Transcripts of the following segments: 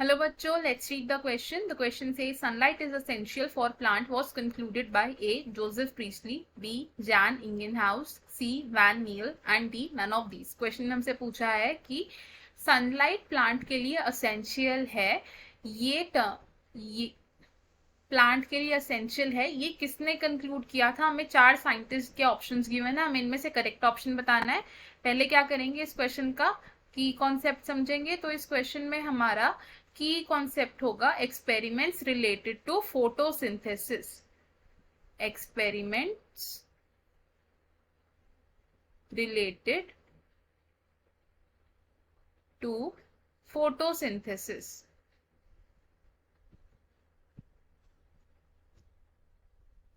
Hello बच्चों, let's read the question. The question says sunlight is essential for plant was concluded by A. Joseph Priestley, B. Jan Ingenhousz, C. Van Niel and D. None of these. Question में हमसे पूछा है कि sunlight plant के लिए essential है। ये plant के लिए असेंशियल है, ये किसने कंक्लूड किया था। हमें 4 साइंटिस्ट के ऑप्शंस गिवन है, हमें इनमें से करेक्ट ऑप्शन बताना है। पहले क्या करेंगे, इस क्वेश्चन का की कॉन्सेप्ट समझेंगे। तो इस क्वेश्चन में हमारा की कॉन्सेप्ट होगा experiments related to photosynthesis. Experiments related to photosynthesis.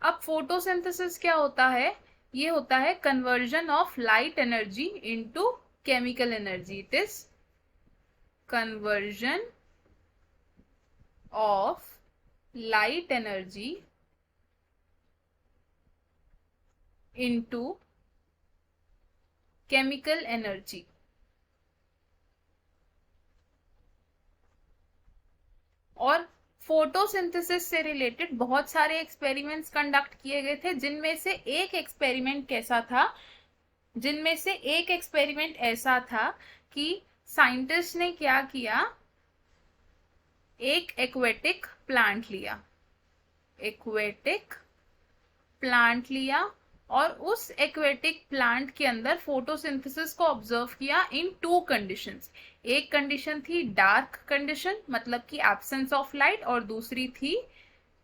अब फोटोसिंथेसिस क्या होता है, ये होता है conversion of light energy into chemical energy. It is conversion of light energy into chemical energy. और फोटोसिंथेसिस से रिलेटेड बहुत सारे एक्सपेरिमेंट्स कंडक्ट किए गए थे, जिनमें से एक एक्सपेरिमेंट ऐसा था कि साइंटिस्ट ने क्या किया, एक एक्वेटिक प्लांट लिया और उस एक्वेटिक प्लांट के अंदर फोटोसिंथेसिस को ऑब्जर्व किया इन 2 कंडीशंस। एक कंडीशन थी डार्क कंडीशन, मतलब कि एब्सेंस ऑफ लाइट, और दूसरी थी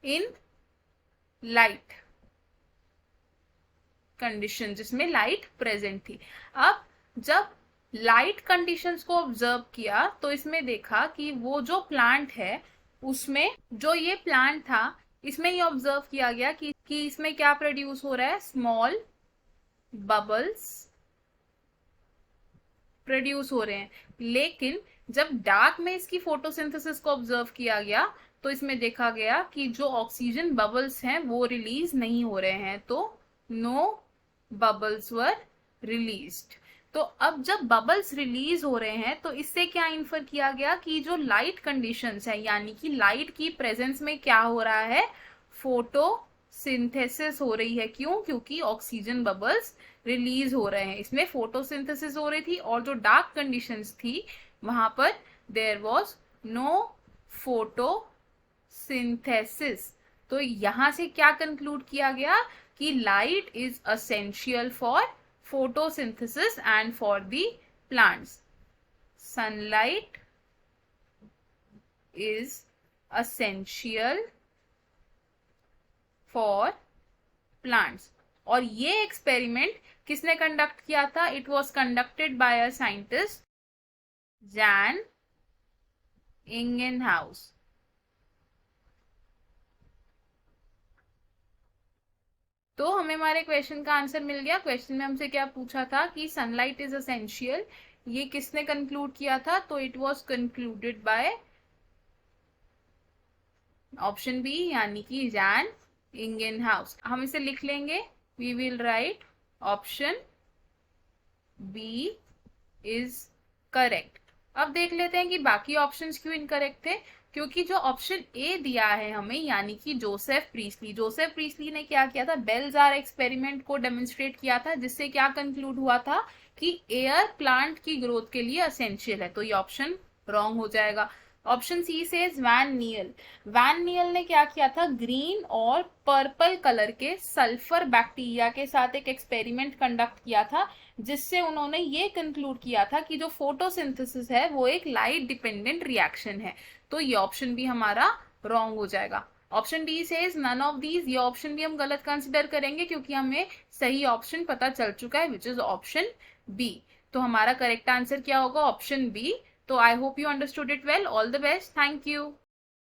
इन लाइट कंडीशन, जिसमें लाइट प्रेजेंट थी। अब जब लाइट कंडीशंस को ऑब्जर्व किया तो इसमें देखा कि वो जो प्लांट है उसमें जो ये प्लांट था, इसमें ये ऑब्जर्व किया गया कि इसमें क्या प्रोड्यूस हो रहा है, स्मॉल बबल्स प्रोड्यूस हो रहे हैं। लेकिन जब डार्क में इसकी फोटोसिंथेसिस को ऑब्जर्व किया गया तो इसमें देखा गया कि जो ऑक्सीजन बबल्स हैं वो रिलीज नहीं हो रहे हैं, तो नो बबल्स वर रिलीज्ड। तो अब जब बबल्स रिलीज हो रहे हैं तो इससे क्या इन्फर किया गया कि जो लाइट कंडीशंस है, यानी कि लाइट की प्रेजेंस में क्या हो रहा है, फोटोसिंथेसिस हो रही है। क्यों? क्योंकि ऑक्सीजन बबल्स रिलीज हो रहे हैं, इसमें फोटोसिंथेसिस हो रही थी। और जो डार्क कंडीशंस थी वहां पर देयर वाज नो फोटोसिंथेसिस। तो यहां से क्या कंक्लूड किया गया कि light is essential for photosynthesis and for the plants. Sunlight is essential for plants. और ये एक्सपेरिमेंट किसने कंडक्ट किया था? It was conducted by a scientist Jan Ingenhousz. तो हमें हमारे क्वेश्चन का आंसर मिल गया। क्वेश्चन में हमसे क्या पूछा था कि सनलाइट इज असेंशियल, ये किसने कंक्लूड किया था? तो it was concluded by option B, यानी कि जैन इंगेनहाउस। हम इसे लिख लेंगे, we will write option B is correct. अब देख लेते हैं कि बाकी ऑप्शंस क्यों इनकरेक्ट थे। क्योंकि जो ऑप्शन ए दिया है हमें, यानी कि जोसेफ प्रीस्ली ने क्या किया था, बेल जार एक्सपेरिमेंट को डेमोन्स्ट्रेट किया था, जिससे क्या कंक्लूड हुआ था कि एयर प्लांट की ग्रोथ के लिए असेंशियल है। तो ये ऑप्शन रॉन्ग हो जाएगा। ऑप्शन सी से वैन नियल ने क्या किया था, ग्रीन और पर्पल कलर के सल्फर बैक्टीरिया के साथ एक एक्सपेरिमेंट कंडक्ट किया था, जिससे उन्होंने ये कंक्लूड किया था कि जो फोटोसिंथेसिस है वो एक लाइट डिपेंडेंट रिएक्शन है। तो ये ऑप्शन भी हमारा रॉन्ग हो जाएगा। Option D says none of these, ये ऑप्शन भी हम गलत कंसिडर करेंगे क्योंकि हमें सही ऑप्शन पता चल चुका है, विच इज ऑप्शन बी। तो हमारा करेक्ट आंसर क्या होगा, ऑप्शन बी। तो I hope you understood it well. All the best, thank you.